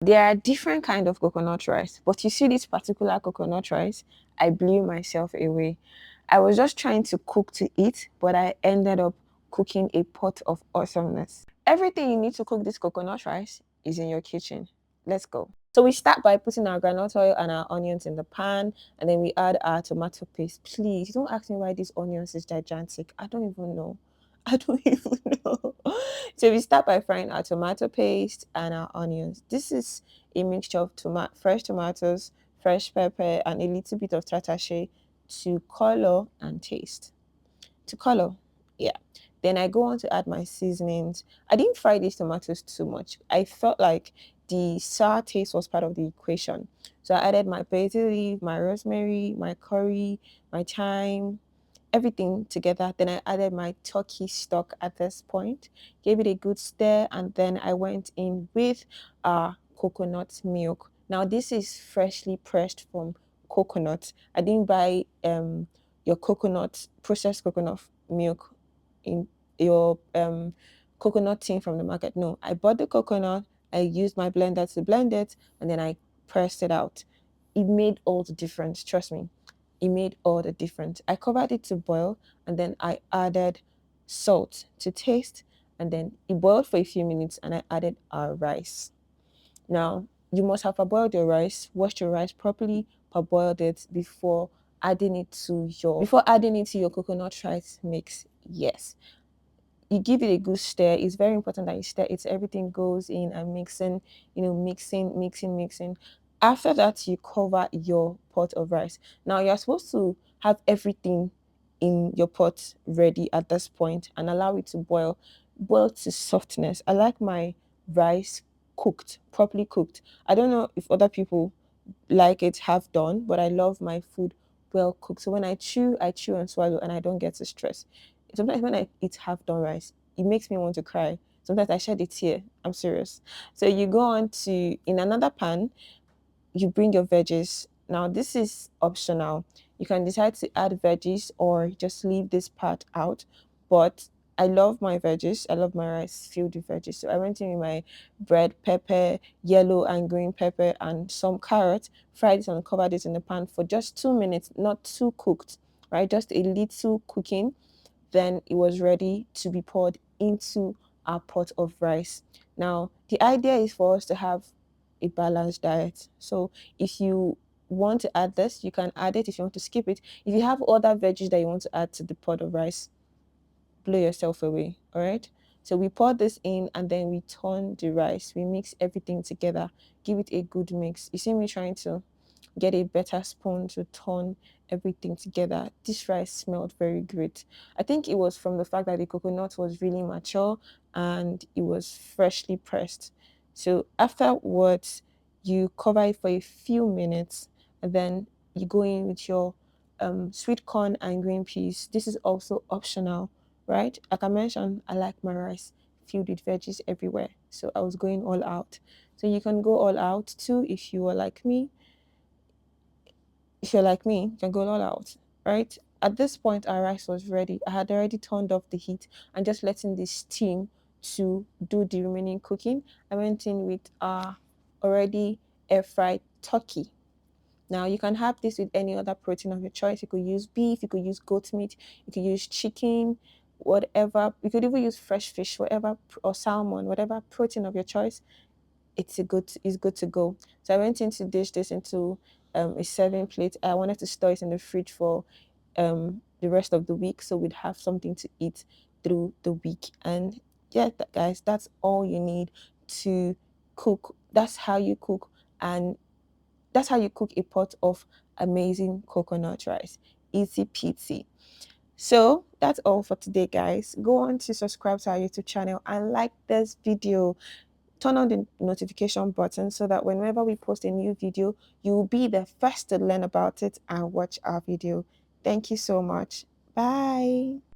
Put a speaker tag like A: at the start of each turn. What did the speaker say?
A: There are different kind of coconut rice, but you see this particular coconut rice, I blew myself away. I was just trying to cook to eat, but I ended up cooking a pot of awesomeness. Everything you need to cook this coconut rice is in your kitchen. Let's go. So we start by putting our groundnut oil and our onions in the pan, and then we add our tomato paste. Please don't ask me why these onions is gigantic. I don't even know. I don't even know. So we start by frying our tomato paste and our onions. This is a mixture of fresh tomatoes, fresh pepper, and a little bit of tratache to color and taste. To color, yeah. Then I go on to add my seasonings. I didn't fry these tomatoes too much. I felt like the sour taste was part of the equation. So I added my basil leaf, my rosemary, my curry, my thyme, everything together. Then I added my turkey stock at this point, gave it a good stir, and then I went in with coconut milk. Now this is freshly pressed from coconut. I didn't buy your coconut processed coconut milk in your coconut tin from the market. No, I bought the coconut. I used my blender to blend it, and then I pressed it out. It made all the difference. Trust me, it made all the difference. I covered it to boil, and then I added salt to taste, and then it boiled for a few minutes, and I added our rice. Now, you must have parboiled your rice, washed your rice properly, parboiled it before adding it to your coconut rice mix. Yes, you give it a good stir. It's very important that you stir it so everything goes in and mixing, mixing. After that, you cover your pot of rice. Now you're supposed to have everything in your pot ready at this point and allow it to boil to softness. I like my rice cooked, properly cooked. I don't know if other people like it half done, but I love my food well cooked. So when I chew and swallow and I don't get to stress. Sometimes when I eat half done rice, it makes me want to cry. Sometimes I shed a tear. I'm serious. So you go on to in another pan, you bring your veggies. Now, this is optional. You can decide to add veggies or just leave this part out. But I love my veggies. I love my rice filled with veggies. So I went in with my red pepper, yellow and green pepper, and some carrots, fried it and covered it in the pan for just 2 minutes, not too cooked, right? Just a little cooking. Then it was ready to be poured into our pot of rice. Now, the idea is for us to have a balanced diet. So if you want to add this, you can add it. If you want to skip it, if you have other veggies that you want to add to the pot of rice, blow yourself away. All right. So we pour this in and then we turn the rice. We mix everything together. Give it a good mix. You see me trying to get a better spoon to turn everything together. This rice smelled very great. I think it was from the fact that the coconut was really mature and it was freshly pressed. So afterwards, you cover it for a few minutes and then you go in with your sweet corn and green peas. This is also optional, right? Like I mentioned, I like my rice filled with veggies everywhere. So I was going all out. So you can go all out too if you are like me. If you're like me, you can go all out, right? At this point, our rice was ready. I had already turned off the heat and just letting the steam to do the remaining cooking. I went in with our already air fried turkey. Now you can have this with any other protein of your choice. You could use beef, you could use goat meat, you could use chicken, whatever. You could even use fresh fish, whatever, or salmon, whatever protein of your choice it's good to go. So I went in to dish this into a serving plate. I wanted to store it in the fridge for the rest of the week so we'd have something to eat through the week. And yeah, guys, that's all you need to cook. That's how you cook, and that's how you cook a pot of amazing coconut rice. Easy peasy. So that's all for today, guys. Go on to subscribe to our YouTube channel and like this video. Turn on the notification button so that whenever we post a new video, you will be the first to learn about it and watch our video. Thank you so much. Bye.